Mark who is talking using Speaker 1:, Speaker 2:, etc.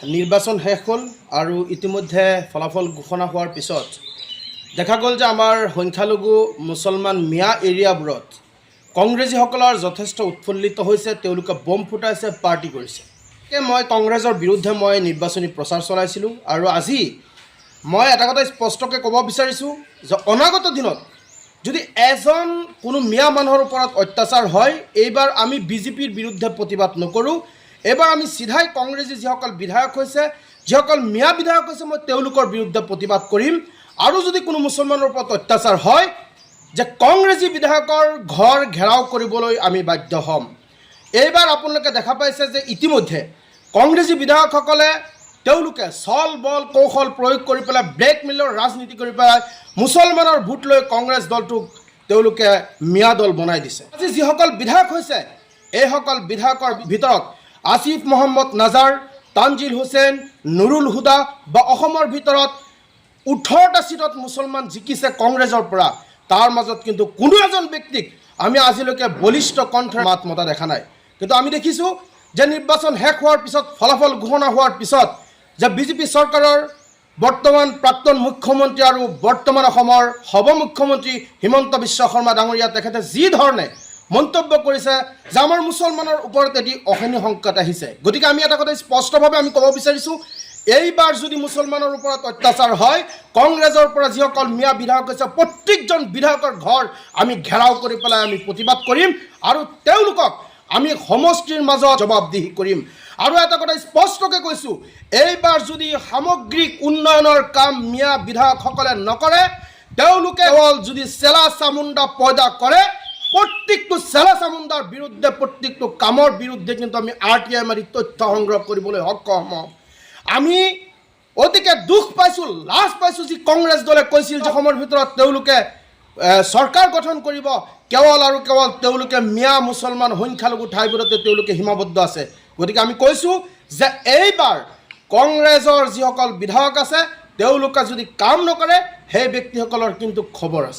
Speaker 1: নিৰ্বাচন শেষ হ'ল আৰু ইতিমধ্যে ফলাফল ঘোষণা হোৱাৰ পিছত দেখা গ'ল যে আমাৰ সংখ্যালঘু মুছলমান মিয়া এৰিয়াবোৰত কংগ্ৰেছীসকলৰ যথেষ্ট উৎফুল্লিত হৈছে, তেওঁলোকে বম ফুটাইছে, পাৰ্টি কৰিছে। মই কংগ্ৰেছৰ বিৰুদ্ধে মই নিৰ্বাচনী প্ৰচাৰ চলাইছিলোঁ আৰু আজি মই এটা কথা স্পষ্টকৈ ক'ব বিচাৰিছোঁ যে অনাগত দিনত যদি এজন কোনো মিয়া মানুহৰ ওপৰত অত্যাচাৰ হয়, এইবাৰ আমি বিজেপিৰ বিৰুদ্ধে প্ৰতিবাদ নকৰোঁ। এইবাৰ আমি চিধাই কংগ্ৰেছী যিসকল বিধায়ক হৈছে, যিসকল মিয়া বিধায়ক হৈছে, মই তেওঁলোকৰ বিৰুদ্ধে প্ৰতিবাদ কৰিম। আৰু যদি কোনো মুছলমানৰ ওপৰত অত্যাচাৰ হয়, যে কংগ্ৰেছী বিধায়কৰ ঘৰ ঘেৰাও কৰিবলৈ আমি বাধ্য হ'ম। এইবাৰ আপোনালোকে দেখা পাইছে যে ইতিমধ্যে কংগ্ৰেছী বিধায়কসকলে তেওঁলোকে ছল বল কৌশল প্ৰয়োগ কৰি পেলাই ব্লেকমেইলৰ ৰাজনীতি কৰি পেলাই মুছলমানৰ ভোট লৈ কংগ্ৰেছ দলটোক তেওঁলোকে মিয়া দল বনাই দিছে। আজি যিসকল বিধায়ক হৈছে, এইসকল বিধায়কৰ ভিতৰত আসিফ মহম্মদ নাজাৰ, তানজিল হুছেইন, নুৰুল হুদা বা অসমৰ ভিতৰত 18টা সিটত মুছলমান জিকিছে কংগ্ৰেছৰ পৰা। তাৰ মাজত কিন্তু কোনো এজন ব্যক্তিক আমি আজিলৈকে বলিষ্ঠ কণ্ঠৰে মাত মতা দেখা নাই। কিন্তু আমি দেখিছোঁ যে নিৰ্বাচন শেষ হোৱাৰ পিছত, ফলাফল ঘোষণা হোৱাৰ পিছত যে বিজেপি চৰকাৰৰ বৰ্তমান প্ৰাক্তন মুখ্যমন্ত্ৰী আৰু বৰ্তমান অসমৰ সব মুখ্যমন্ত্ৰী হিমন্ত বিশ্ব শৰ্মা ডাঙৰীয়া তেখেতে যি ধৰণে মন্তব্য কৰিছে যে আমাৰ মুছলমানৰ ওপৰত এটি অশনি সংকট আহিছে। গতিকে আমি এটা কথা স্পষ্টভাৱে আমি ক'ব বিচাৰিছোঁ, এইবাৰ যদি মুছলমানৰ ওপৰত অত্যাচাৰ হয়, কংগ্ৰেছৰ পৰা যিসকল মিয়া বিধায়ক হৈছে, প্ৰত্যেকজন বিধায়কৰ ঘৰ আমি ঘেৰাও কৰি পেলাই আমি প্ৰতিবাদ কৰিম আৰু তেওঁলোকক আমি সমষ্টিৰ মাজত জবাবদিহি কৰিম। আৰু এটা কথা স্পষ্টকৈ কৈছোঁ, এইবাৰ যদি সামগ্ৰিক উন্নয়নৰ কাম মিয়া বিধায়কসকলে নকৰে, তেওঁলোকে কেৱল যদি চেলা চামুণ্ডা পয়দা কৰে, প্ৰত্যেকটো চেলা চামুণ্ডাৰ বিৰুদ্ধে, প্ৰত্যেকটো কামৰ বিৰুদ্ধে কিন্তু আমি RTI মাৰি তথ্য সংগ্ৰহ কৰিবলৈ সক্ষম হ'ম। আমি অতিকে দুখ পাইছোঁ, লাজ পাইছোঁ যি কংগ্ৰেছ দলে কৈছিল যে অসমৰ ভিতৰত তেওঁলোকে চৰকাৰ গঠন কৰিব, কেৱল আৰু কেৱল তেওঁলোকে মিয়া মুছলমান সংখ্যালঘু ঠাইবোৰতে তেওঁলোকে সীমাবদ্ধ আছে। গতিকে আমি কৈছোঁ যে এইবাৰ কংগ্ৰেছৰ যিসকল বিধায়ক আছে, তেওঁলোকে যদি কাম নকৰে, সেই ব্যক্তিসকলৰ কিন্তু খবৰ আছে।